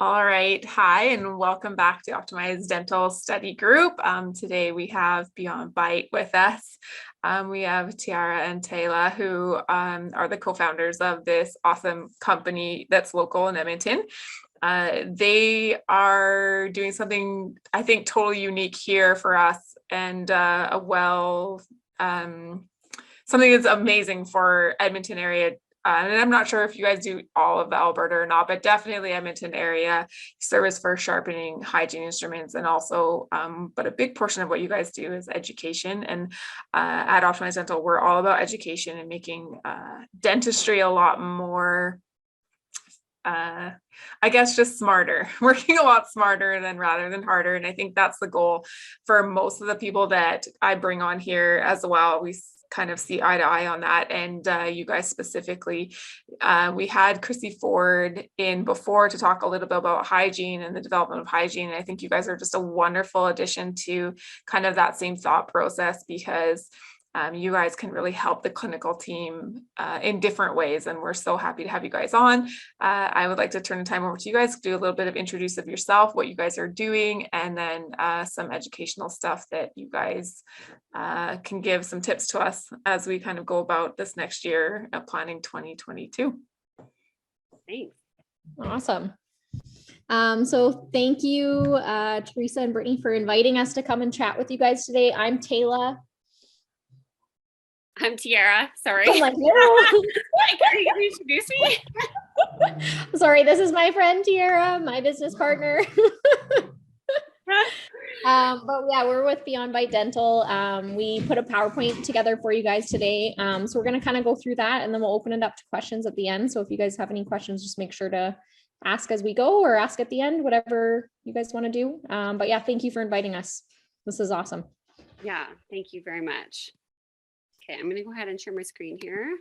All right. Hi, and welcome back to Optimized Dental Study Group. Today we have Beyond Bite with us. We have Tiara and Taylor, who are the co-founders of this awesome company that's local in Edmonton. They are doing something, I think, totally unique here for us, and something that's amazing for Edmonton area. And I'm not sure if you guys do all of Alberta or not, but definitely Edmonton area service for sharpening hygiene instruments. And also, but a big portion of what you guys do is education. And at Optimized Dental, we're all about education and making dentistry a lot more, I guess, just smarter, working a lot smarter rather than harder. And I think that's the goal for most of the people that I bring on here as well. We kind of see eye to eye on that. And you guys specifically, we had Chrissy Ford in before to talk a little bit about hygiene and the development of hygiene. And I think you guys are just a wonderful addition to kind of that same thought process, because you guys can really help the clinical team in different ways. And we're so happy to have you guys on. I would like to turn the time over to you guys, do a little bit of introduce of yourself, what you guys are doing, and then some educational stuff that you guys can give some tips to us as we kind of go about this next year planning 2022. Thanks. Awesome. So thank you, Teresa and Brittany, for inviting us to come and chat with you guys today. I'm Taylor. I'm Tiara. Sorry. I'm like, no. Are you going to introduce me? Sorry, this is my friend Tiara, my business partner. But yeah, we're with Beyond Bite Dental. We put a PowerPoint together for you guys today. So we're going to kind of go through that, and then we'll open it up to questions at the end. So if you guys have any questions, just make sure to ask as we go or ask at the end, whatever you guys want to do. But yeah, thank you for inviting us. This is awesome. Yeah, thank you very much. Okay, I'm going to go ahead and share my screen here.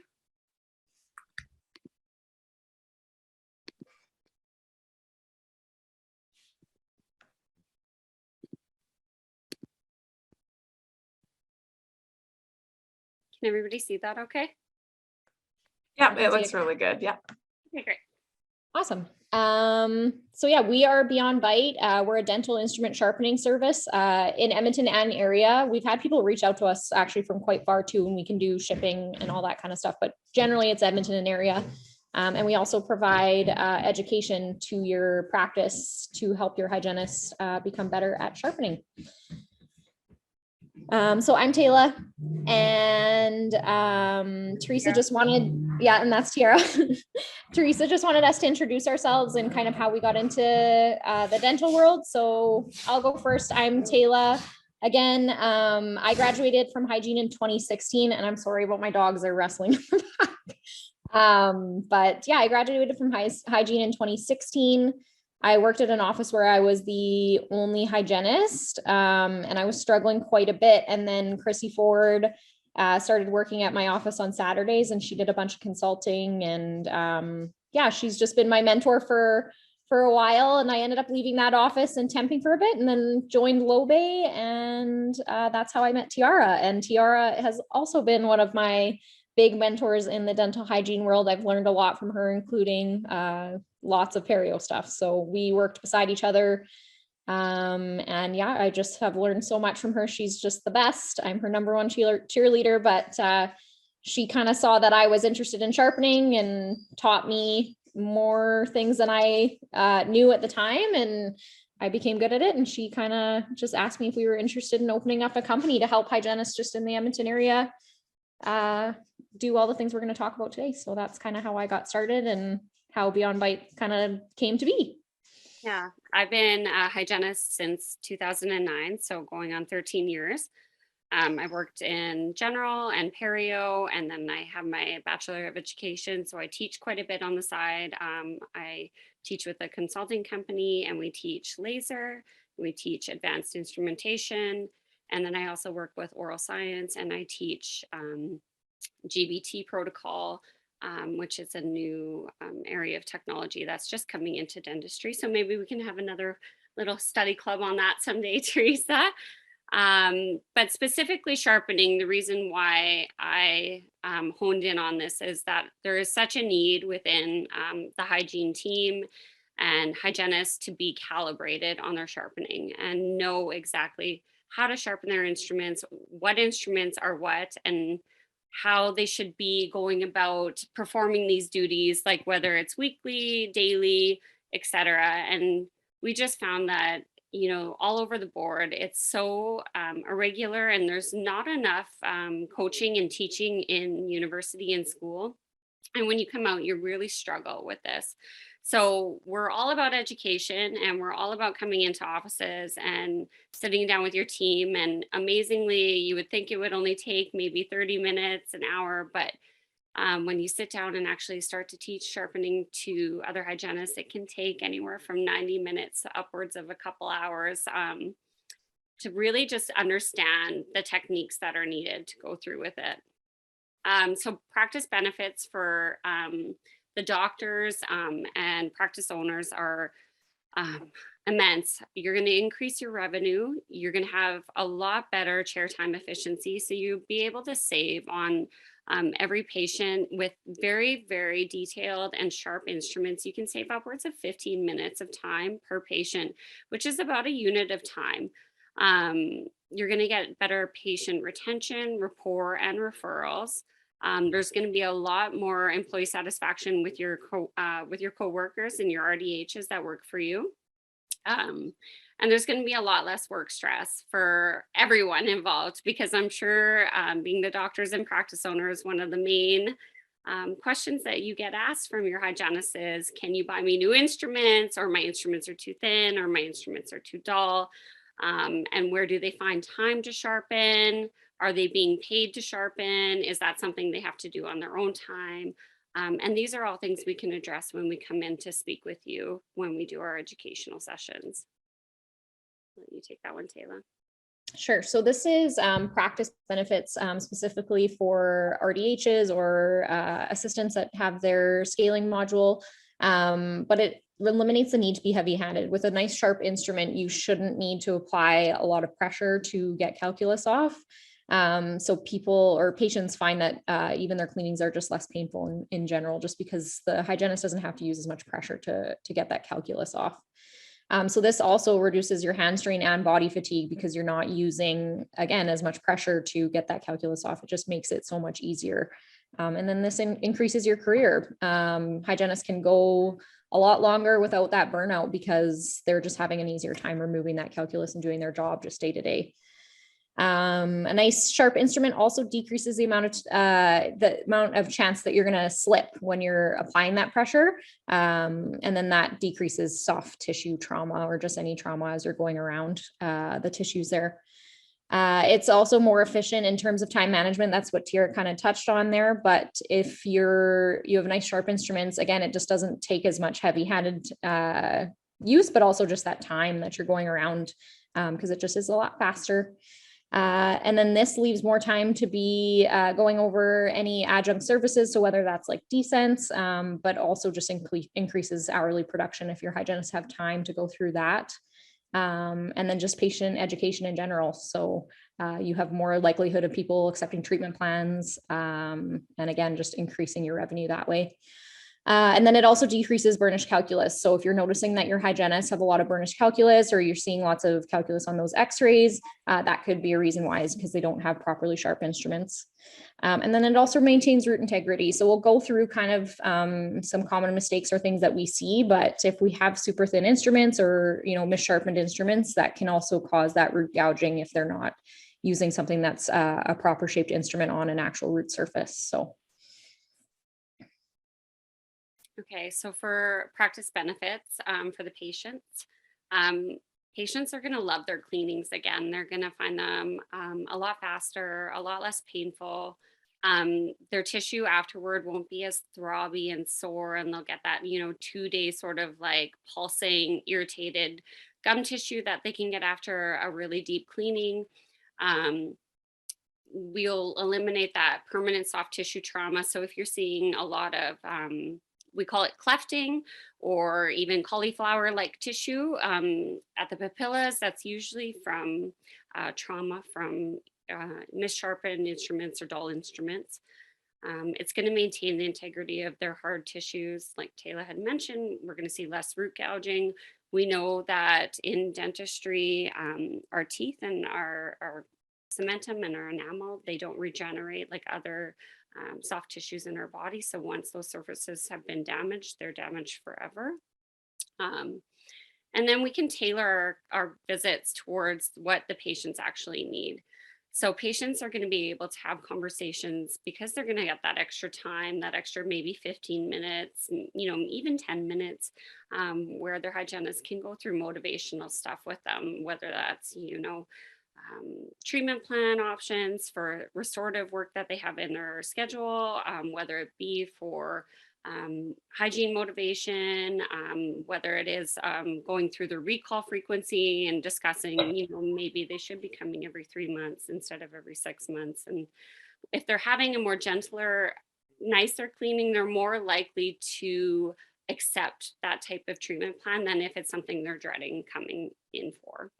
Can everybody see that okay? Yeah, it looks really good. Yeah. Okay, great. Awesome. So yeah, we are Beyond Bite. We're a dental instrument sharpening service in Edmonton and area. We've had people reach out to us actually from quite far too, and we can do shipping and all that kind of stuff, but generally it's Edmonton and area. And we also provide education to your practice to help your hygienists become better at sharpening. So I'm Taylor, and Teresa just wanted, and that's Tiara. Teresa just wanted us to introduce ourselves and kind of how we got into the dental world. So I'll go first. I'm Taylor. Again, I graduated from hygiene in 2016, and I'm sorry about my dogs, they're wrestling. But yeah, I graduated from hygiene in 2016. I worked at an office where I was the only hygienist, and I was struggling quite a bit. And then Chrissy Ford started working at my office on Saturdays, and she did a bunch of consulting. And she's just been my mentor for a while. And I ended up leaving that office and temping for a bit, and then joined Low Bay, and that's how I met Tiara. And Tiara has also been one of my big mentors in the dental hygiene world. I've learned a lot from her, including lots of perio stuff. So we worked beside each other. And yeah, I just have learned so much from her. She's just the best. I'm her number one cheerleader, but she kind of saw that I was interested in sharpening and taught me more things than I knew at the time. And I became good at it. And she kind of just asked me if we were interested in opening up a company to help hygienists just in the Edmonton area do all the things we're going to talk about today. So that's kind of how I got started and how Beyond Bite kind of came to be. Yeah, I've been a hygienist since 2009, so going on 13 years. I've worked in general and perio, and then I have my Bachelor of Education, so I teach quite a bit on the side. I teach with a consulting company, and we teach laser, we teach advanced instrumentation, and then I also work with oral science, and I teach GBT protocol, which is a new area of technology that's just coming into dentistry. So maybe we can have another little study club on that someday, Teresa. But specifically sharpening, the reason why I honed in on this is that there is such a need within the hygiene team and hygienists to be calibrated on their sharpening and know exactly how to sharpen their instruments, what instruments are what, and how they should be going about performing these duties, like whether it's weekly, daily, etc. And we just found that, all over the board, it's so irregular, and there's not enough coaching and teaching in university and school. And when you come out, you really struggle with this. So we're all about education, and we're all about coming into offices and sitting down with your team. And amazingly, you would think it would only take maybe 30 minutes, an hour, but when you sit down and actually start to teach sharpening to other hygienists, it can take anywhere from 90 minutes to upwards of a couple hours to really just understand the techniques that are needed to go through with it. So practice benefits for the doctors and practice owners are immense. You're going to increase your revenue. You're going to have a lot better chair time efficiency. So you'll be able to save on every patient with very, very detailed and sharp instruments. You can save upwards of 15 minutes of time per patient, which is about a unit of time. You're going to get better patient retention, rapport, and referrals. There's going to be a lot more employee satisfaction with your coworkers and your RDHs that work for you. And there's going to be a lot less work stress for everyone involved, because I'm sure being the doctors and practice owners, one of the main questions that you get asked from your hygienist is, can you buy me new instruments, or my instruments are too thin, or my instruments are too dull? And where do they find time to sharpen? Are they being paid to sharpen? Is that something they have to do on their own time? And these are all things we can address when we come in to speak with you when we do our educational sessions. Let you take that one, Taylor. Sure. So this is practice benefits specifically for RDHs or assistants that have their scaling module, but it eliminates the need to be heavy-handed. With a nice sharp instrument, you shouldn't need to apply a lot of pressure to get calculus off. So people or patients find that even their cleanings are just less painful in general, just because the hygienist doesn't have to use as much pressure to get that calculus off. So this also reduces your hand strain and body fatigue, because you're not using, again, as much pressure to get that calculus off. It just makes it so much easier. And then this increases your career. Hygienists can go a lot longer without that burnout, because they're just having an easier time removing that calculus and doing their job just day to day. A nice sharp instrument also decreases the amount of chance that you're going to slip when you're applying that pressure. And then that decreases soft tissue trauma, or just any trauma as you're going around the tissues there. It's also more efficient in terms of time management. That's what Tira kind of touched on there. But if you have nice sharp instruments, again, it just doesn't take as much heavy-handed use, but also just that time that you're going around, because it just is a lot faster. And then this leaves more time to be going over any adjunct services. So whether that's like descents, but also just increases hourly production if your hygienists have time to go through that. And then just patient education in general. So you have more likelihood of people accepting treatment plans. And again, just increasing your revenue that way. And then it also decreases burnish calculus. So if you're noticing that your hygienists have a lot of burnish calculus, or you're seeing lots of calculus on those x-rays, that could be a reason why, is because they don't have properly sharp instruments. And then it also maintains root integrity. So we'll go through kind of some common mistakes or things that we see, but if we have super thin instruments or, missharpened instruments, that can also cause that root gouging if they're not using something that's a proper shaped instrument on an actual root surface. So. Okay, so for practice benefits for the patients, patients are going to love their cleanings again. They're going to find them a lot faster, a lot less painful. Their tissue afterward won't be as throbby and sore, and they'll get that, 2-day sort of like pulsing, irritated gum tissue that they can get after a really deep cleaning. We'll eliminate that permanent soft tissue trauma. So if you're seeing a lot of we call it clefting, or even cauliflower-like tissue at the papillas, that's usually from trauma from missharpened instruments or dull instruments. It's going to maintain the integrity of their hard tissues. Like Taylor had mentioned, we're going to see less root gouging. We know that in dentistry, our teeth and our cementum and our enamel, they don't regenerate like other soft tissues in our body. So once those surfaces have been damaged, they're damaged forever. And then we can tailor our visits towards what the patients actually need. So patients are going to be able to have conversations because they're going to get that extra time, that extra maybe 15 minutes, even 10 minutes, where their hygienist can go through motivational stuff with them, whether that's, treatment plan options for restorative work that they have in their schedule, whether it be for hygiene motivation, whether it is going through the recall frequency and discussing, maybe they should be coming every 3 months instead of every 6 months. And if they're having a more gentler, nicer cleaning, they're more likely to accept that type of treatment plan than if it's something they're dreading coming in for.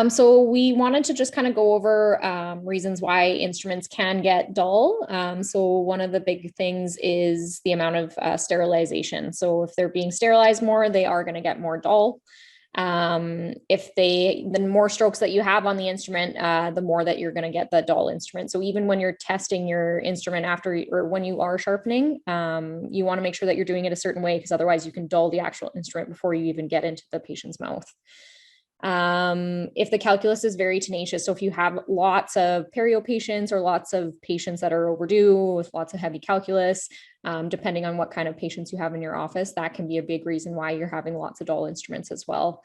So we wanted to just kind of go over reasons why instruments can get dull. So one of the big things is the amount of sterilization. So if they're being sterilized more, they are going to get more dull. The more strokes that you have on the instrument, the more that you're going to get the dull instrument. So even when you're testing your instrument or when you are sharpening, you want to make sure that you're doing it a certain way, because otherwise you can dull the actual instrument before you even get into the patient's mouth. If the calculus is very tenacious, so if you have lots of perio patients or lots of patients that are overdue with lots of heavy calculus, depending on what kind of patients you have in your office, that can be a big reason why you're having lots of dull instruments as well.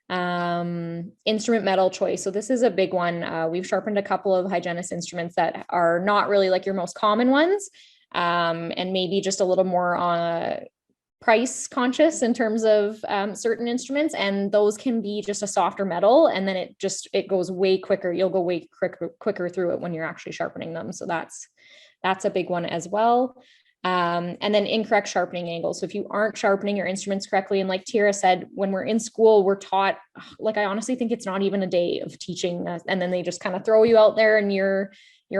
Instrument metal choice. So this is a big one. We've sharpened a couple of hygienist instruments that are not really like your most common ones, and maybe just a little more price conscious in terms of certain instruments, and those can be just a softer metal, and then it goes way quicker. You'll go way quicker through it when you're actually sharpening them. So that's a big one as well. And then incorrect sharpening angles. So if you aren't sharpening your instruments correctly, and like Tira said, when we're in school, we're taught, like, I honestly think it's not even a day of teaching, and then they just kind of throw you out there and you're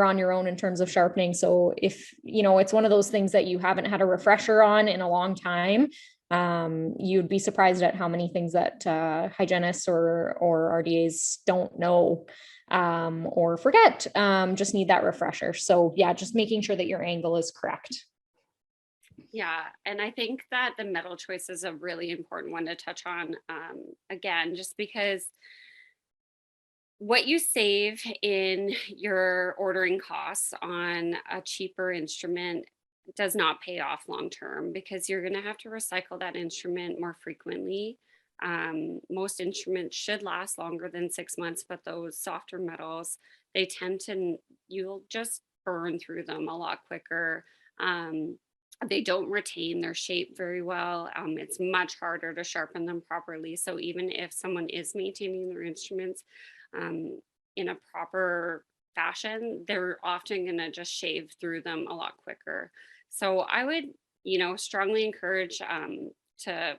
on your own in terms of sharpening. So if, it's one of those things that you haven't had a refresher on in a long time, you'd be surprised at how many things that hygienists or RDAs don't know or forget, just need that refresher. So yeah, just making sure that your angle is correct. Yeah, and I think that the metal choice is a really important one to touch on, again, just because what you save in your ordering costs on a cheaper instrument does not pay off long term, because you're going to have to recycle that instrument more frequently. Most instruments should last longer than 6 months, but those softer metals, you'll just burn through them a lot quicker. They don't retain their shape very well. It's much harder to sharpen them properly. So even if someone is maintaining their instruments in a proper fashion, they're often going to just shave through them a lot quicker. So I would, strongly encourage to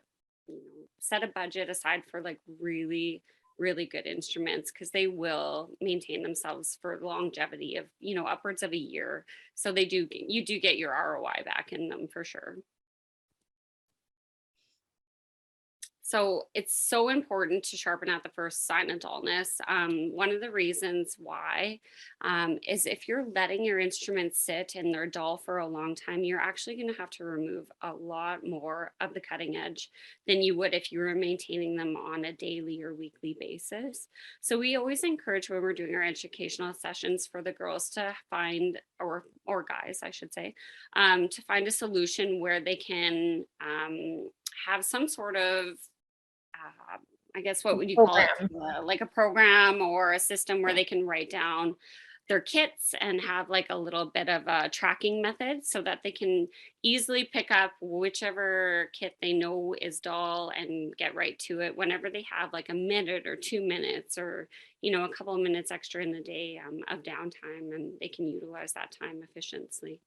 set a budget aside for like really, really good instruments, because they will maintain themselves for longevity of, upwards of a year. So you do get your ROI back in them for sure. So it's so important to sharpen at the first sign of dullness. One of the reasons why is if you're letting your instruments sit and they're dull for a long time, you're actually going to have to remove a lot more of the cutting edge than you would if you were maintaining them on a daily or weekly basis. So we always encourage, when we're doing our educational sessions, for the girls to find, or guys, I should say, to find a solution where they can have some sort of I guess, what would you call it? Like a program or a system where they can write down their kits and have like a little bit of a tracking method, so that they can easily pick up whichever kit they know is dull and get right to it whenever they have like a minute or 2 minutes, or, a couple of minutes extra in the day of downtime, and they can utilize that time efficiently.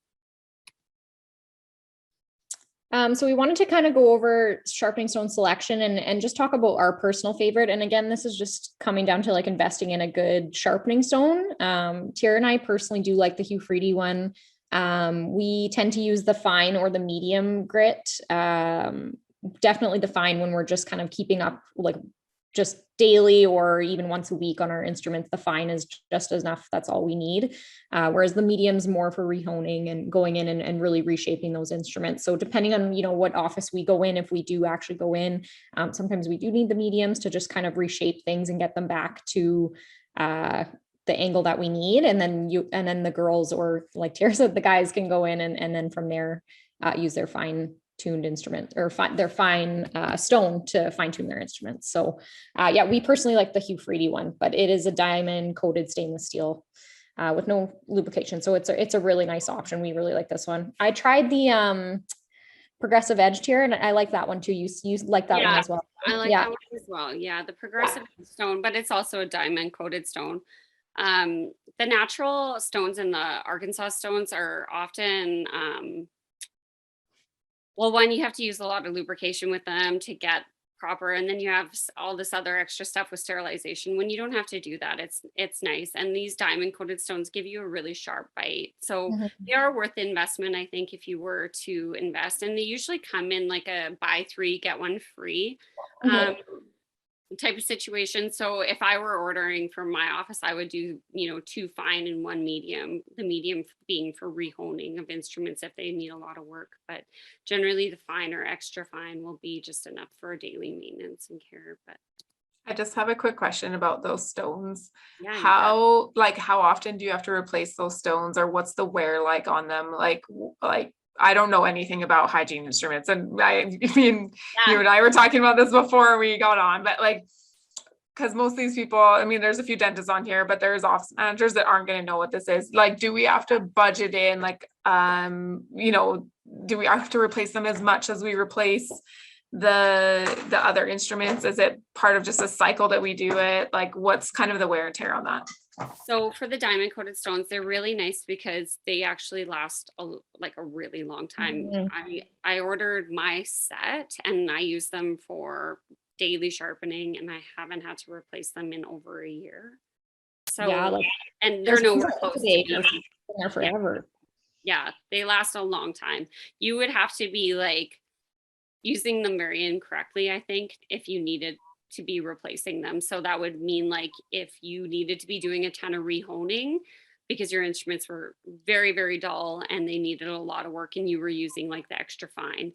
So we wanted to kind of go over sharpening stone selection and just talk about our personal favorite. And again, this is just coming down to like investing in a good sharpening stone. Tara and I personally do like the Hugh Freedy one. We tend to use the fine or the medium grit. Definitely the fine when we're just kind of keeping up like just daily or even once a week on our instruments. The fine is just enough. That's all we need. Whereas the medium's more for rehoning and going in and really reshaping those instruments. So depending on, what office we go in, if we do actually go in, sometimes we do need the mediums to just kind of reshape things and get them back to the angle that we need. And then the girls, or like Tara said, the guys can go in and then from there use their fine tuned instrument or their fine stone to fine tune their instruments. So yeah, we personally like the Hugh Freedy one, but it is a diamond coated stainless steel with no lubrication. So it's a really nice option. We really like this one. I tried the progressive edge here and I like that one too. You like that one as well. I like that one as well. Yeah, the progressive stone, but it's also a diamond coated stone. The natural stones and the Arkansas stones are often well, one, you have to use a lot of lubrication with them to get proper, and then you have all this other extra stuff with sterilization. When you don't have to do that, it's nice. And these diamond coated stones give you a really sharp bite, so they are worth the investment, I think, if you were to invest. And they usually come in like a buy 3 get 1 free type of situation. So if I were ordering from my office, I would do 2 fine and 1 medium, the medium being for rehoning of instruments if they need a lot of work. But generally the fine or extra fine will be just enough for daily maintenance and care. But I just have a quick question about those stones. yeah, How often do you have to replace those stones, or what's the wear like on them? Like I don't know anything about hygiene instruments, and I mean, you and I were talking about this before we got on, but like, because most of these people, I mean, there's a few dentists on here, but there's office managers that aren't going to know what this is. Like, do we have to budget in, like, do we have to replace them as much as we replace the other instruments? Is it part of just a cycle that we do it? Like, what's kind of the wear and tear on that? So for the diamond coated stones, they're really nice because they actually last a really long time. I ordered my set and I use them for daily sharpening, and I haven't had to replace them in over a year. So yeah, and they're nowhere close to being there forever. Yeah, they last a long time. You would have to be like using them very incorrectly, I think, if you needed to be replacing them. So that would mean like if you needed to be doing a ton of rehoning because your instruments were very, very dull and they needed a lot of work and you were using like the extra fine.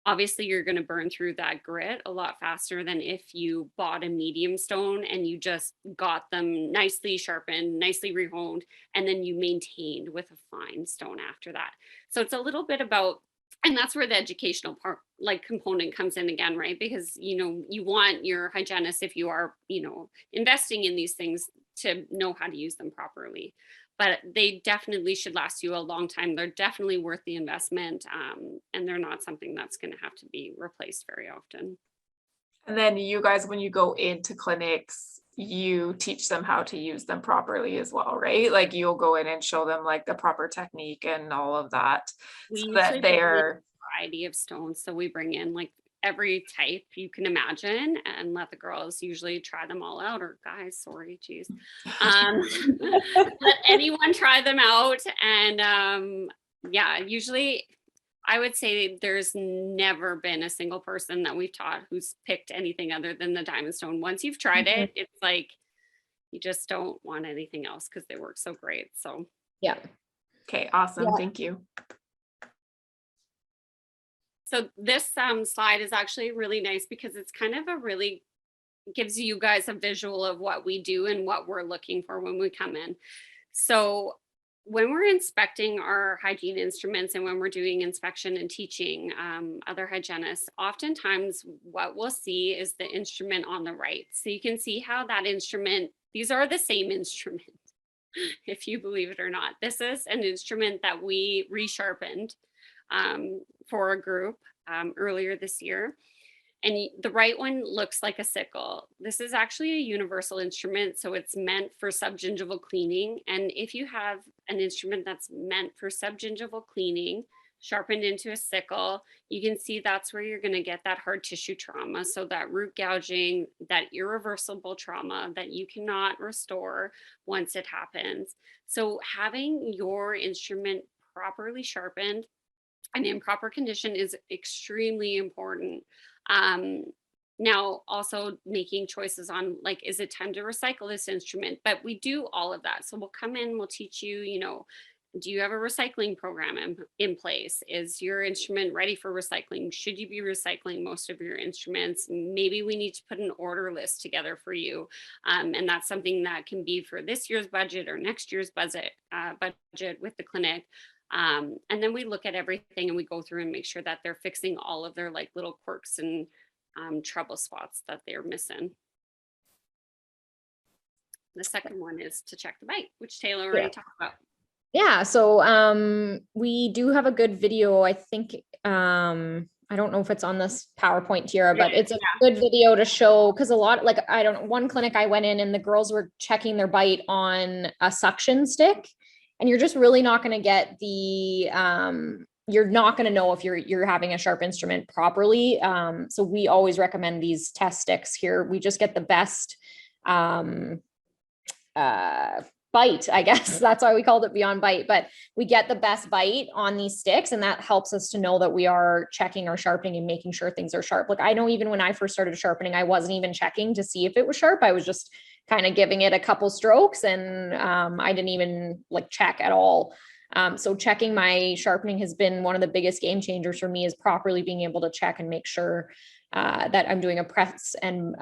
Obviously, you're going to burn through that grit a lot faster than if you bought a medium stone and you just got them nicely sharpened, nicely rehoned, and then you maintained with a fine stone after that. So it's a little bit about, and that's where the educational part, like component comes in again, right? Because, you want your hygienist, if you are, investing in these things, to know how to use them properly. But they definitely should last you a long time. They're definitely worth the investment. And they're not something that's going to have to be replaced very often. And then you guys, when you go into clinics, you teach them how to use them properly as well, right? Like you'll go in and show them like the proper technique and all of that. We so that they're a variety of stones. So we bring in like every type you can imagine and let the girls usually try them all out, or guys, sorry, geez. Let anyone try them out. And yeah, usually I would say there's never been a single person that we've taught who's picked anything other than the diamond stone. Once you've tried it, it's like you just don't want anything else because they work so great. So yeah. Okay, awesome. Yeah. Thank you. So this slide is actually really nice because it's kind of gives you guys a visual of what we do and what we're looking for when we come in. So when we're inspecting our hygiene instruments and when we're doing inspection and teaching other hygienists, oftentimes what we'll see is the instrument on the right. So you can see how that instrument, these are the same instrument, if you believe it or not. This is an instrument that we resharpened for a group earlier this year. And the right one looks like a sickle. This is actually a universal instrument, so it's meant for subgingival cleaning. And if you have an instrument that's meant for subgingival cleaning, sharpened into a sickle, you can see that's where you're going to get that hard tissue trauma. So that root gouging, that irreversible trauma that you cannot restore once it happens. So having your instrument properly sharpened and in proper condition is extremely important. Um, Now, also making choices on like, is it time to recycle this instrument? But we do all of that. So we'll come in, we'll teach you, do you have a recycling program in place? Is your instrument ready for recycling? Should you be recycling most of your instruments? Maybe we need to put an order list together for you. And that's something that can be for this year's budget or next year's budget with the clinic. And then we look at everything and we go through and make sure that they're fixing all of their like little quirks and trouble spots that they're missing. The second one is to check the bite, which Taylor already talked about. Yeah, so we do have a good video. I think I don't know if it's on this PowerPoint here, but it's a good video to show, because a lot, like, I don't know, one clinic I went in and the girls were checking their bite on a suction stick, and you're just really not going to get the you're not going to know if you're having a sharp instrument properly. So we always recommend these test sticks here. We just get the best bite, I guess that's why we called it Beyond Bite, but we get the best bite on these sticks, and that helps us to know that we are checking our sharpening and making sure things are sharp. Like, I know even when I first started sharpening, I wasn't even checking to see if it was sharp. I was just kind of giving it a couple strokes, and I didn't even like check at all. So checking my sharpening has been one of the biggest game changers for me, is properly being able to check and make sure that I'm doing a press and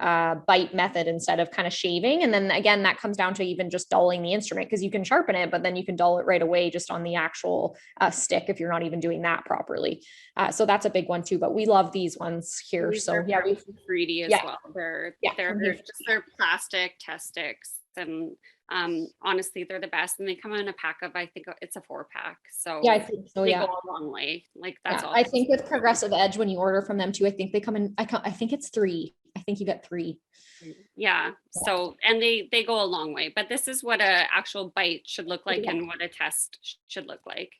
bite method instead of kind of shaving. And then again, that comes down to even just dulling the instrument, because you can sharpen it, but then you can dull it right away just on the actual stick if you're not even doing that properly. So that's a big one too, but we love these ones here. So yeah, we 3D as well. They're plastic test sticks, and honestly, they're the best, and they come in a pack of, I think it's a 4-pack. So yeah, I think so. They go a long way. Like, that's all. I think with Progressive Edge, when you order from them too, I think they come in, I think it's 3. I think you get 3. Yeah. So, and they go a long way, but this is what a actual bite should look like and what a test should look like.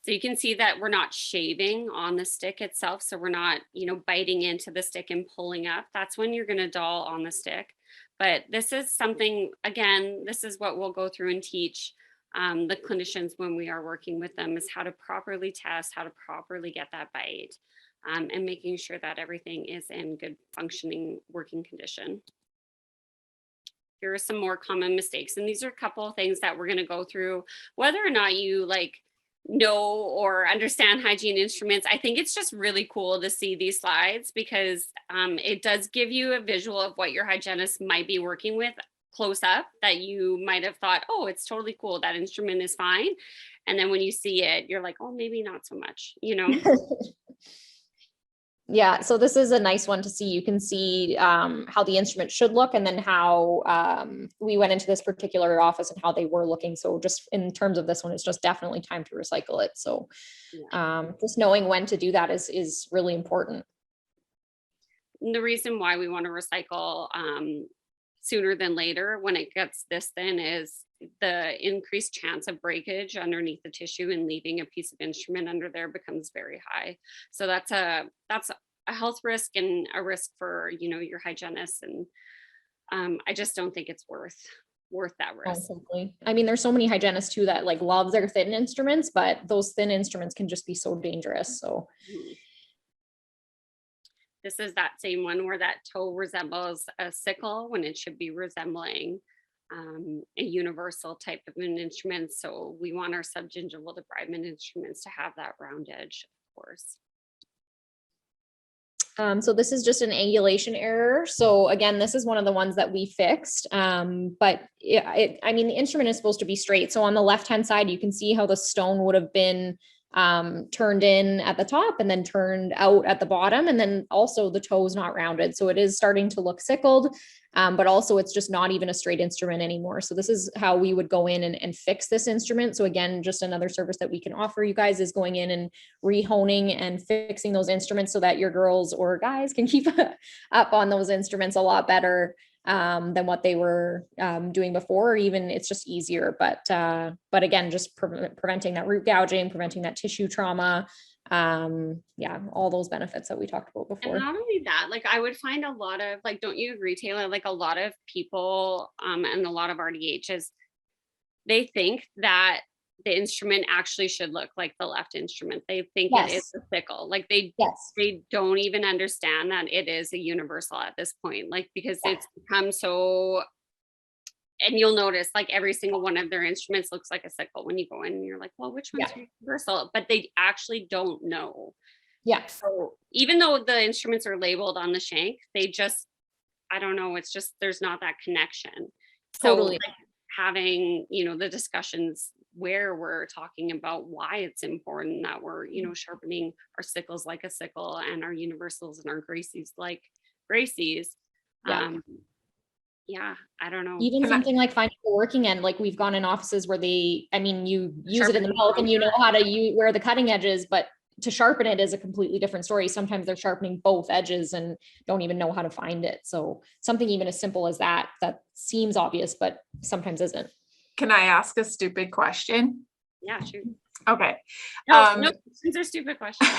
So you can see that we're not shaving on the stick itself. So we're not, biting into the stick and pulling up. That's when you're going to dull on the stick. But this is something, again, this is what we'll go through and teach the clinicians when we are working with them, is how to properly test, how to properly get that bite, and making sure that everything is in good functioning working condition. Here are some more common mistakes. And these are a couple of things that we're going to go through, whether or not you know or understand hygiene instruments. I think it's just really cool to see these slides, because it does give you a visual of what your hygienist might be working with close up, that you might have thought, oh, it's totally cool, that instrument is fine. And then when you see it, you're like, oh, maybe not so much, Yeah, so this is a nice one to see. You can see how the instrument should look, and then how we went into this particular office and how they were looking. So just in terms of this one, it's just definitely time to recycle it. So just knowing when to do that is really important. And the reason why we want to recycle sooner than later when it gets this thin is the increased chance of breakage underneath the tissue and leaving a piece of instrument under there becomes very high. So that's a health risk and a risk for your hygienist, and I just don't think it's worth that risk. I mean, there's so many hygienists too that love their thin instruments, but those thin instruments can just be so dangerous. So this is that same one where that toe resembles a sickle when it should be resembling a universal type of an instrument. So we want our subgingival debridement instruments to have that round edge, of course. So this is just an angulation error. So again, this is one of the ones that we fixed. But I mean, the instrument is supposed to be straight. So on the left-hand side, you can see how the stone would have been turned in at the top and then turned out at the bottom. And then also the toe is not rounded. So it is starting to look sickled, but also it's just not even a straight instrument anymore. So this is how we would go in and fix this instrument. So again, just another service that we can offer you guys is going in and rehoning and fixing those instruments so that your girls or guys can keep up on those instruments a lot better. than what they were doing before, or even it's just easier. But again, just preventing that root gouging, preventing that tissue trauma. Yeah, all those benefits that we talked about before. And not only that, like I would find a lot of, like, don't you agree, Taylor? Like a lot of people and a lot of RDHs, they think that the instrument actually should look like the left instrument. They think it is the sickle. Like they don't even understand that it is a universal at this point, like because it's become so. And you'll notice like every single one of their instruments looks like a sickle when you go in and you're like, well, which one's universal? But they actually don't know. Yeah. So even though the instruments are labeled on the shank, they just, I don't know, it's just, there's not that connection. Totally. So like having, the discussions where we're talking about why it's important that we're, sharpening our sickles like a sickle and our universals and our Gracies like Gracies. Yeah, I don't know. Even something like finding the working end, like we've gone in offices where you use it in the milk and you know how to where the cutting edge is, but to sharpen it is a completely different story. Sometimes they're sharpening both edges and don't even know how to find it. So something even as simple as that seems obvious, but sometimes isn't. Can I ask a stupid question? Yeah, sure. Okay. No, these are stupid questions.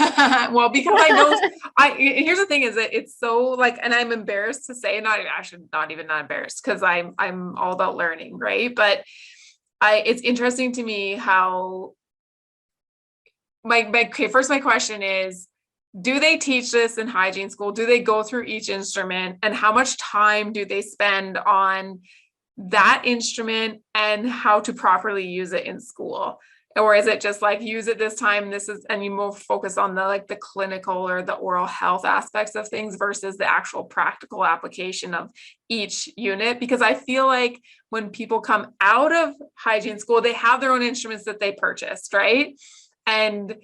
Well, because I know here's the thing is that it's so like, and I'm embarrassed to say, not embarrassed because I'm all about learning, right? But it's interesting to me how my question is, do they teach this in hygiene school? Do they go through each instrument, and how much time do they spend on that instrument and how to properly use it in school? Or is it just like use it this time, and you more focus on the clinical or the oral health aspects of things versus the actual practical application of each unit? Because I feel like when people come out of hygiene school, they have their own instruments that they purchased, right? And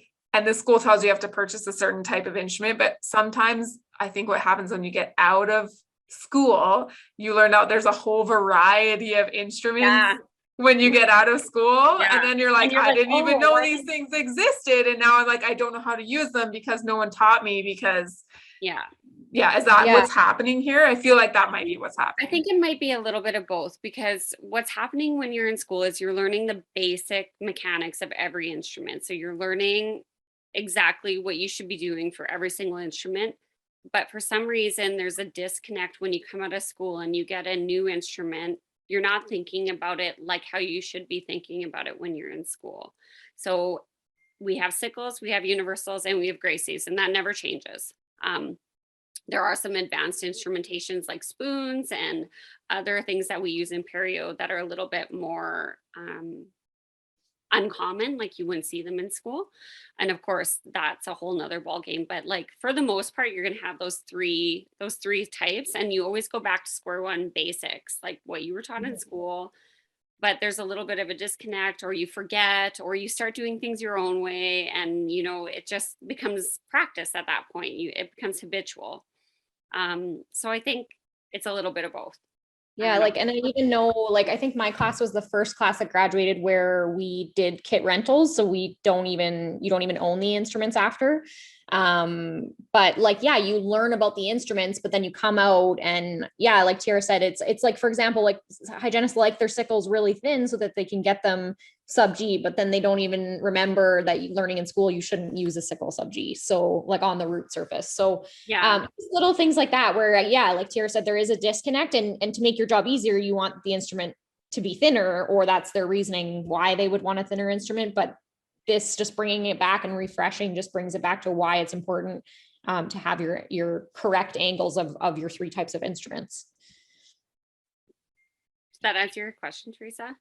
the school tells you have to purchase a certain type of instrument, but sometimes I think what happens when you get out of school, you learn out there's a whole variety of instruments when you get out of school. And then you're like, I didn't even know these things existed. And now I'm like, I don't know how to use them because no one taught me because. Is that what's happening here? I feel like that might be what's happening. I think it might be a little bit of both, because what's happening when you're in school is you're learning the basic mechanics of every instrument. So you're learning exactly what you should be doing for every single instrument. But for some reason, there's a disconnect when you come out of school and you get a new instrument. You're not thinking about it like how you should be thinking about it when you're in school. So we have sickles, we have universals, and we have Gracies, and that never changes. There are some advanced instrumentations like spoons and other things that we use in perio that are a little bit more uncommon, like you wouldn't see them in school. And of course, that's a whole nother ball game. But like for the most part, you're gonna have those three types, and you always go back to square one basics, like what you were taught in school. But there's a little bit of a disconnect, or you forget, or you start doing things your own way, and it just becomes practice at that point. It becomes habitual. So I think it's a little bit of both. Yeah, and I even know, I think my class was the first class that graduated where we did kit rentals. So you don't even own the instruments after. But you learn about the instruments, but then you come out and like Tara said, it's like, for example, like hygienists like their sickles really thin so that they can get them sub G, but then they don't even remember that learning in school, you shouldn't use a sickle sub G. So like on the root surface. So little things like that where, like Tara said, there is a disconnect, and to make your job easier, you want the instrument to be thinner, or that's their reasoning why they would want a thinner instrument. But this just bringing it back and refreshing just brings it back to why it's important to have your correct angles of your three types of instruments. Does that answer your question, Teresa?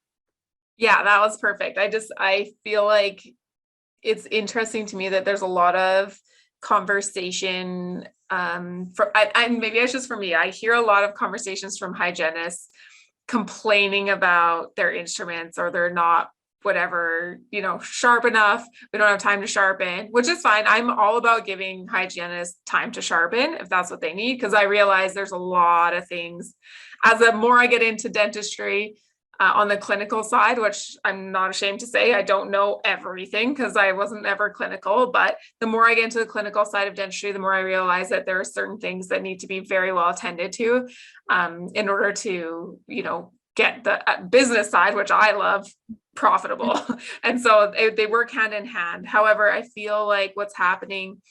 Yeah, that was perfect. I feel like it's interesting to me that there's a lot of conversation maybe it's just for me. I hear a lot of conversations from hygienists complaining about their instruments, or they're not sharp enough. We don't have time to sharpen, which is fine. I'm all about giving hygienists time to sharpen if that's what they need, because I realize there's a lot of things. As the more I get into dentistry, on the clinical side, which I'm not ashamed to say, I don't know everything because I wasn't ever clinical, but the more I get into the clinical side of dentistry, the more I realize that there are certain things that need to be very well attended to in order to, get the business side, which I love, profitable. And so they work hand in hand. However, I feel like what's happening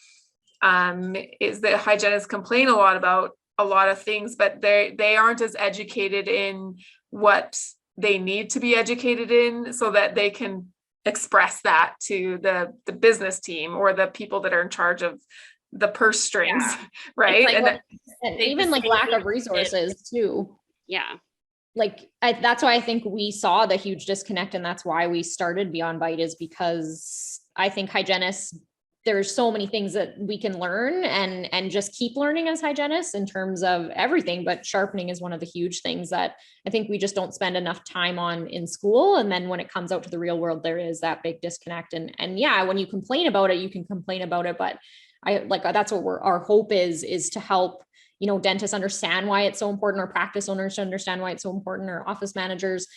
is that hygienists complain a lot about a lot of things, but they aren't as educated in what they need to be educated in so that they can express that to the business team or the people that are in charge of the purse strings. Yeah. Right. And even like lack of resources too. Yeah. Like that's why I think we saw the huge disconnect, and that's why we started Beyond Bite, is because I think hygienists, there's so many things that we can learn and just keep learning as hygienists in terms of everything, but sharpening is one of the huge things that I think we just don't spend enough time on in school. And then when it comes out to the real world, there is that big disconnect. And yeah, when you complain about it, you can complain about it, but that's what our hope is to help, dentists understand why it's so important, or practice owners to understand why it's so important, or office managers,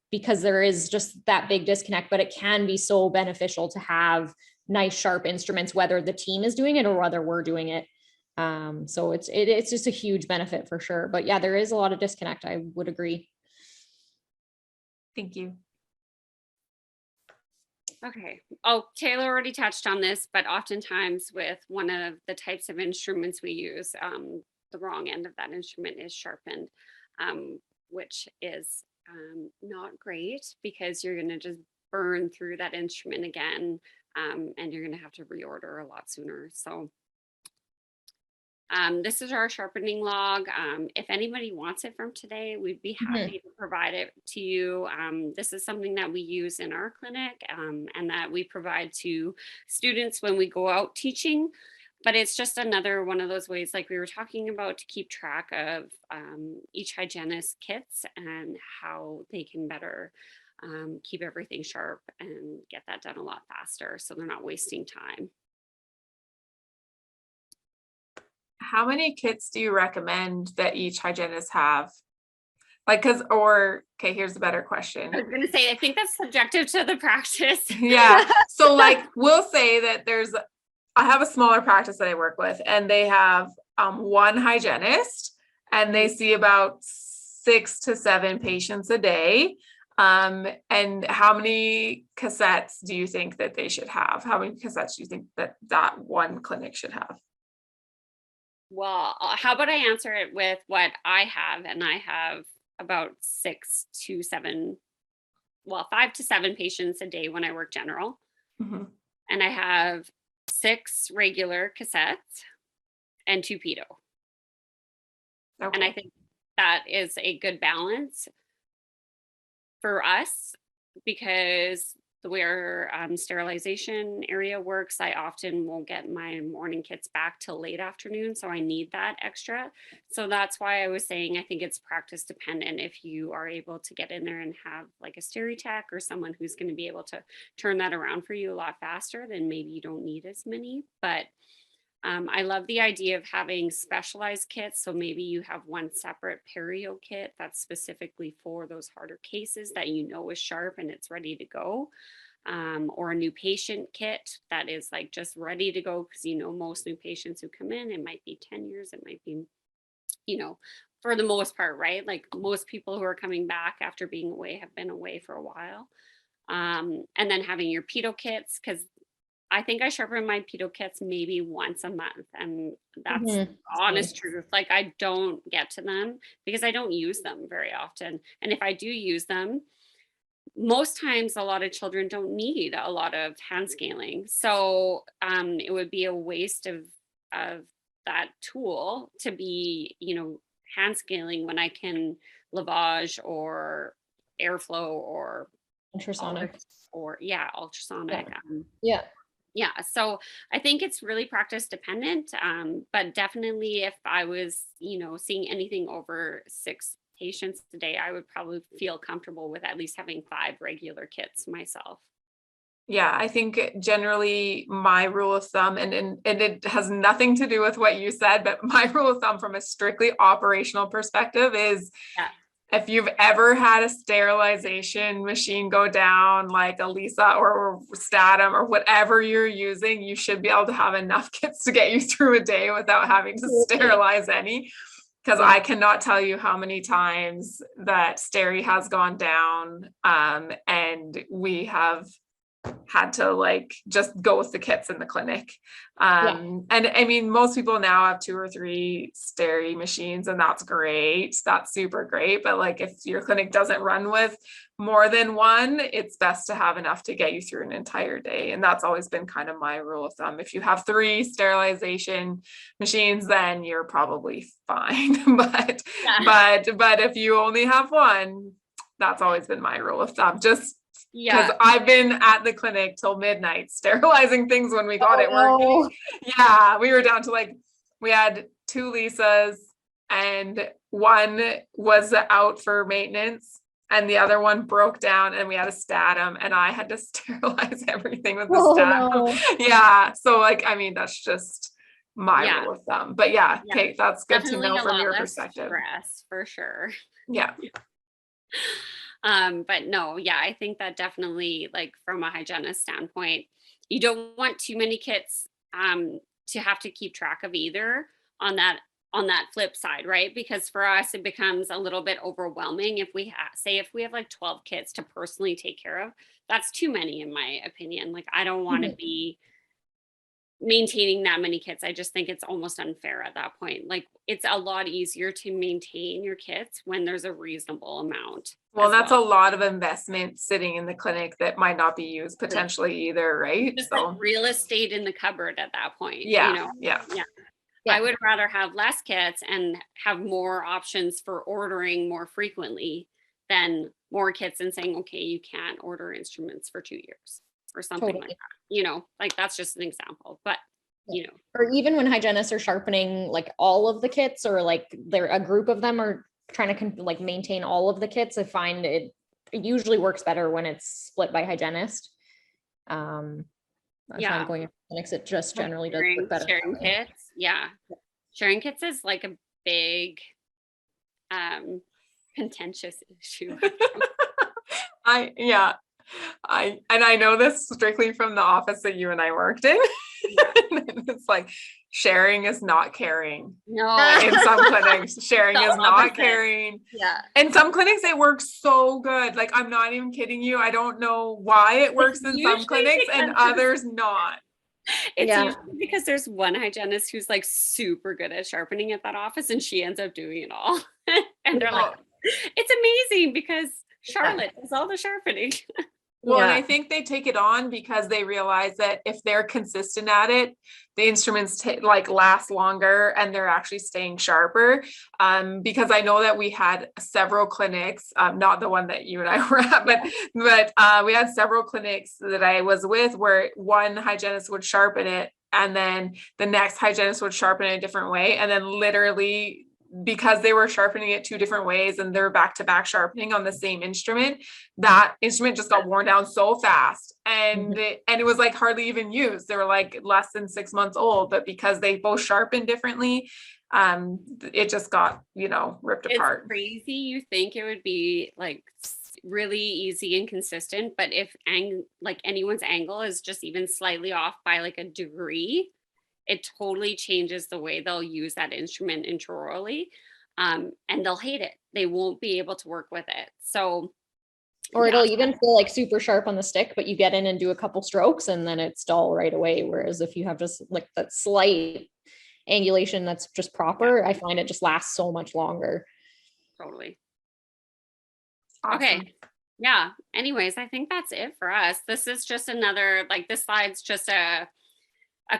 because there is just that big disconnect, but it can be so beneficial to have nice, sharp instruments, whether the team is doing it or whether we're doing it. So it's just a huge benefit for sure. But yeah, there is a lot of disconnect. I would agree. Thank you. Okay. Oh, Taylor already touched on this, but oftentimes with one of the types of instruments we use, the wrong end of that instrument is sharpened, which is not great because you're going to just burn through that instrument again, and you're going to have to reorder a lot sooner. So this is our sharpening log. If anybody wants it from today, we'd be happy to provide it to you. This is something that we use in our clinic and that we provide to students when we go out teaching. But it's just another one of those ways, like we were talking about, to keep track of each hygienist kits and how they can better keep everything sharp and get that done a lot faster so they're not wasting time. How many kits do you recommend that each hygienist have? Okay, here's a better question. I was going to say, I think that's subjective to the practice. Yeah. So we'll say that I have a smaller practice that I work with, and they have one hygienist, and they see about 6 to 7 patients a day. And how many cassettes do you think that they should have? How many cassettes do you think that one clinic should have? Well, how about I answer it with what I have, and I have about 5 to 7 patients a day when I work general. Mm-hmm. And I have 6 regular cassettes and 2 pedo. Okay. And I think that is a good balance for us, because the way our sterilization area works, I often won't get my morning kits back till late afternoon. So I need that extra. So that's why I was saying, I think it's practice dependent. If you are able to get in there and have like a SteriTech or someone who's going to be able to turn that around for you a lot faster, then maybe you don't need as many. But I love the idea of having specialized kits. So maybe you have one separate perio kit that's specifically for those harder cases that is sharp and it's ready to go. Or a new patient kit that is like just ready to go, because most new patients who come in, it might be 10 years, it might be, for the most part, right? Like most people who are coming back after being away have been away for a while. And then having your pedo kits, because I think I sharpen my pedo kits maybe once a month, and that's honest truth. Like I don't get to them because I don't use them very often. And if I do use them, most times a lot of children don't need a lot of hand scaling. So it would be a waste of that tool to be, hand scaling when I can lavage or airflow or ultrasonic ultrasonic. Yeah. So I think it's really practice dependent. But definitely if I was, seeing anything over 6 patients a day, I would probably feel comfortable with at least having 5 regular kits myself. Yeah, I think generally my rule of thumb, and it has nothing to do with what you said, but my rule of thumb from a strictly operational perspective is, if you've ever had a sterilization machine go down, like a Lisa or Statum or whatever you're using, you should be able to have enough kits to get you through a day without having to sterilize any. Because I cannot tell you how many times that Steri has gone down, and we have had to like just go with the kits in the clinic. And I mean, most people now have 2 or 3 Steri machines, and that's great. That's super great. But like if your clinic doesn't run with more than one, it's best to have enough to get you through an entire day. And that's always been kind of my rule of thumb. If you have 3 sterilization machines, then you're probably fine. But if you only have one, that's always been my rule of thumb. Just because I've been at the clinic till midnight sterilizing things when we got it working. Yeah, we were down to like, we had 2 Lisas and one was out for maintenance and the other one broke down, and we had a Statum, and I had to sterilize everything with the Statum. No. Yeah, so like, I mean, that's just my rule of thumb. But okay, that's good definitely to know from your perspective. Stress, for sure. Yeah. But no, I think that definitely, like from a hygienist standpoint, you don't want too many kits to have to keep track of either on that flip side, right? Because for us, it becomes a little bit overwhelming if we if we have like 12 kits to personally take care of. That's too many, in my opinion. Like, I don't want to be maintaining that many kits. I just think it's almost unfair at that point. Like, it's a lot easier to maintain your kits when there's a reasonable amount. Well, that's a lot of investment sitting in the clinic that might not be used potentially either, right? Just like real estate in the cupboard at that point. Yeah, you know? Yeah. I would rather have less kits and have more options for ordering more frequently than more kits and saying, okay, you can't order instruments for 2 years or something like that. You know, like that's just an example, but you know. Or even when hygienists are sharpening like all of the kits, or like they're a group of them are trying to like maintain all of the kits, I find it usually works better when it's split by hygienist. I find going to clinics, it just generally does work better. Sharing kits, sharing kits is like a big contentious issue. I know this strictly from the office that you and I worked in. It's like sharing is not caring. No. In some clinics, sharing is not caring. Yeah. In some clinics, it works so good. Like, I'm not even kidding you. I don't know why it works in some clinics and others not. It's usually because there's one hygienist who's like super good at sharpening at that office, and she ends up doing it all. And they're like, it's amazing because Charlotte does all the sharpening. Well, and I think they take it on because they realize that if they're consistent at it, the instruments last longer and they're actually staying sharper. Because I know that we had several clinics, not the one that you and I were at, but we had several clinics that I was with where one hygienist would sharpen it and then the next hygienist would sharpen it a different way. And then literally, because they were sharpening it 2 different ways and they're back-to-back sharpening on the same instrument, that instrument just got worn down so fast. And it was like hardly even used. They were like less than 6 months old, but because they both sharpened differently, it just got, ripped apart. It's crazy. You think it would be like really easy and consistent, but if anyone's angle is just even slightly off by like a degree, it totally changes the way they'll use that instrument intraorally, and they'll hate it. They won't be able to work with it. So, or it'll even feel like super sharp on the stick, but you get in and do a couple strokes and then it's dull right away. Whereas if you have just like that slight angulation that's just proper, I find it just lasts so much longer. Totally. Awesome. Okay. Yeah. Anyways, I think that's it for us. This is just another, this slide's just a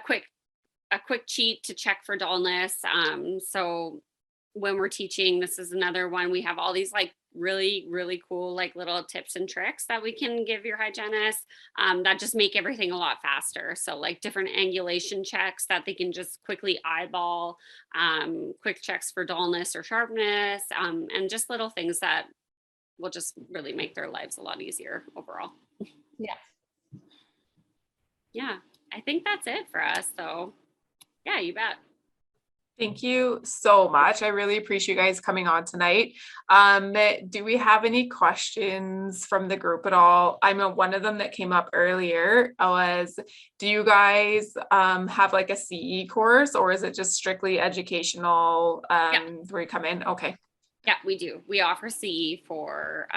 quick cheat to check for dullness. So when we're teaching, this is another one. We have all these really, really cool little tips and tricks that we can give your hygienist that just make everything a lot faster. So different angulation checks that they can just quickly eyeball, quick checks for dullness or sharpness, and just little things that will just really make their lives a lot easier overall. Yeah. Yeah, I think that's it for us. So yeah, you bet. Thank you so much. I really appreciate you guys coming on tonight. Do we have any questions from the group at all? I know one of them that came up earlier was, do you guys have like a CE course, or is it just strictly educational where you come in? Okay. Yeah, we do. We offer CE for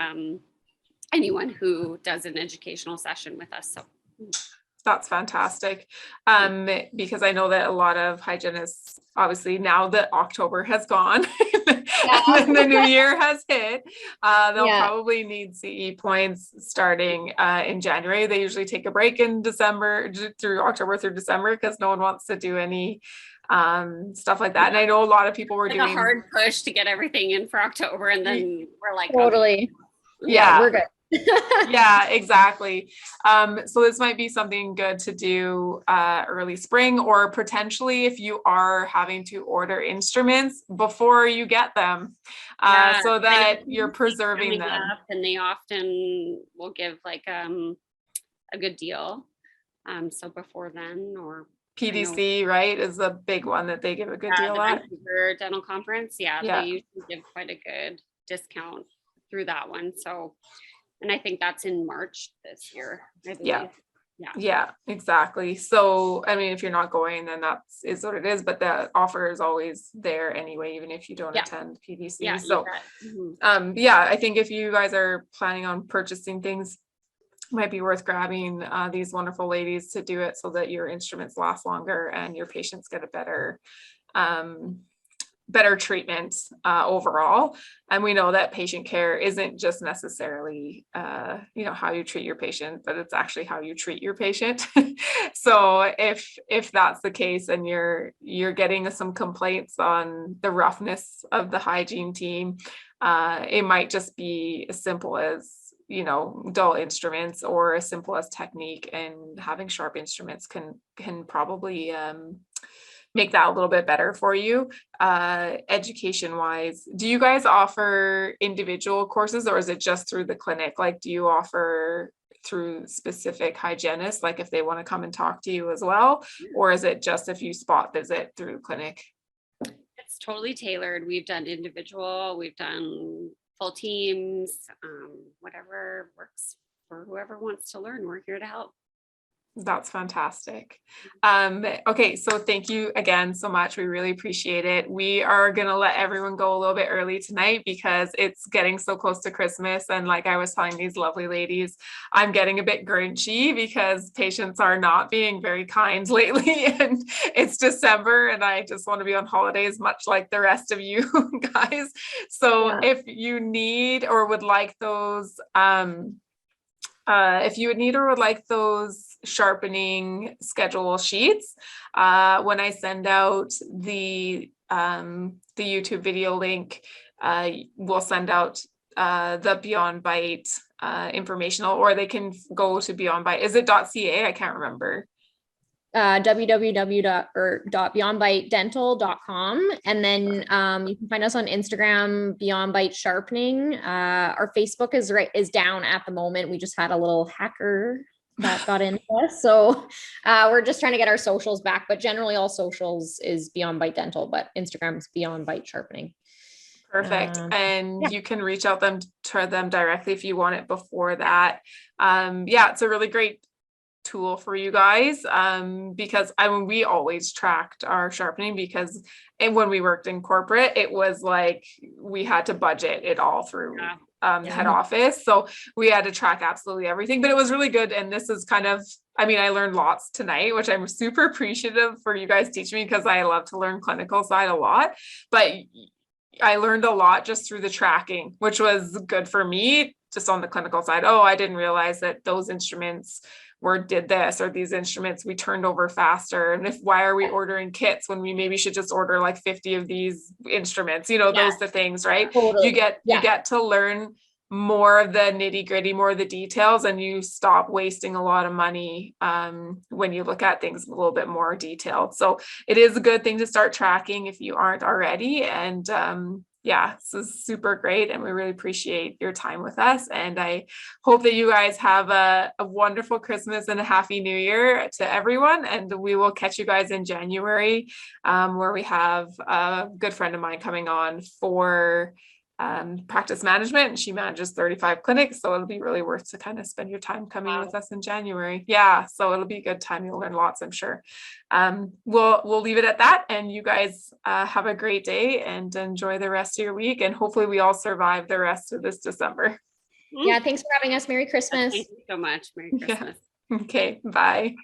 anyone who does an educational session with us. So that's fantastic. Because I know that a lot of hygienists, obviously now that October has gone and the new year has hit, they'll probably need CE points starting in January. They usually take a break in December through October through December because no one wants to do any stuff like that. And I know a lot of people were like doing a hard push to get everything in for October, and then we're like, totally. Okay. Yeah, we're good. Yeah, exactly. So this might be something good to do early spring, or potentially if you are having to order instruments before you get them, so that you're preserving them. And they often will give like a good deal. So before then, or PDC, right, is the big one that they give a good deal at. Vancouver Dental Conference. Yeah, they usually give quite a good discount through that one. So, and I think that's in March this year, I believe. Yeah, exactly. So, I mean, if you're not going, then is what it is, but the offer is always there anyway, even if you don't attend PDC. Yeah, so, I think if you guys are planning on purchasing things, it might be worth grabbing these wonderful ladies to do it so that your instruments last longer and your patients get a better treatment overall. And we know that patient care isn't just necessarily how you treat your patient, but it's actually how you treat your patient. So if that's the case and you're getting some complaints on the roughness of the hygiene team, it might just be as simple as dull instruments, or as simple as technique, and having sharp instruments can probably make that a little bit better for you. Education wise, do you guys offer individual courses, or is it just through the clinic? Like, do you offer through specific hygienists, like if they want to come and talk to you as well, or is it just if you spot visit through the clinic? It's totally tailored. We've done individual, we've done full teams, whatever works for whoever wants to learn. We're here to help. That's fantastic. Okay, so thank you again so much. We really appreciate it. We are going to let everyone go a little bit early tonight because it's getting so close to Christmas. And like I was telling these lovely ladies, I'm getting a bit grinchy because patients are not being very kind lately. And it's December and I just want to be on holidays, much like the rest of you guys. So if you need or would like those, sharpening schedule sheets, when I send out the YouTube video link, we'll send out the Beyond Bite informational, or they can go to Beyond Bite. Is it .ca? I can't remember. www.beyondbitedental.com, and then you can find us on Instagram, Beyond Bite Sharpening. Our Facebook is down at the moment. We just had a little hacker that got into us, so we're just trying to get our socials back, but generally all socials is Beyond Bite Dental, but Instagram's Beyond Bite Sharpening. Perfect. And you can reach out to them directly if you want it before that. It's a really great tool for you guys, because we always tracked our sharpening, because when we worked in corporate, it was like we had to budget it all through the head office, so we had to track absolutely everything. But it was really good, and this is kind of, I learned lots tonight, which I'm super appreciative for you guys teaching me, because I love to learn clinical side a lot, but I learned a lot just through the tracking, which was good for me just on the clinical side. Oh, I didn't realize that those instruments did this, or these instruments we turned over faster, and why are we ordering kits when we maybe should just order like 50 of these instruments, those the things, right? Totally. You get to learn more of the nitty gritty, more of the details, and you stop wasting a lot of money when you look at things a little bit more detailed. So it is a good thing to start tracking if you aren't already. And yeah, this is super great. And we really appreciate your time with us. And I hope that you guys have a wonderful Christmas and a happy new year to everyone. And we will catch you guys in January, where we have a good friend of mine coming on for practice management, and she manages 35 clinics, so it'll be really worth to kind of spend your time coming with us in January. Yeah, so it'll be a good time. You'll learn lots, I'm sure. We'll leave it at that, and you guys have a great day and enjoy the rest of your week, and hopefully we all survive the rest of this December. Yeah, thanks for having us. Merry Christmas. Thank you so much. Merry Christmas. Yeah. Okay, bye.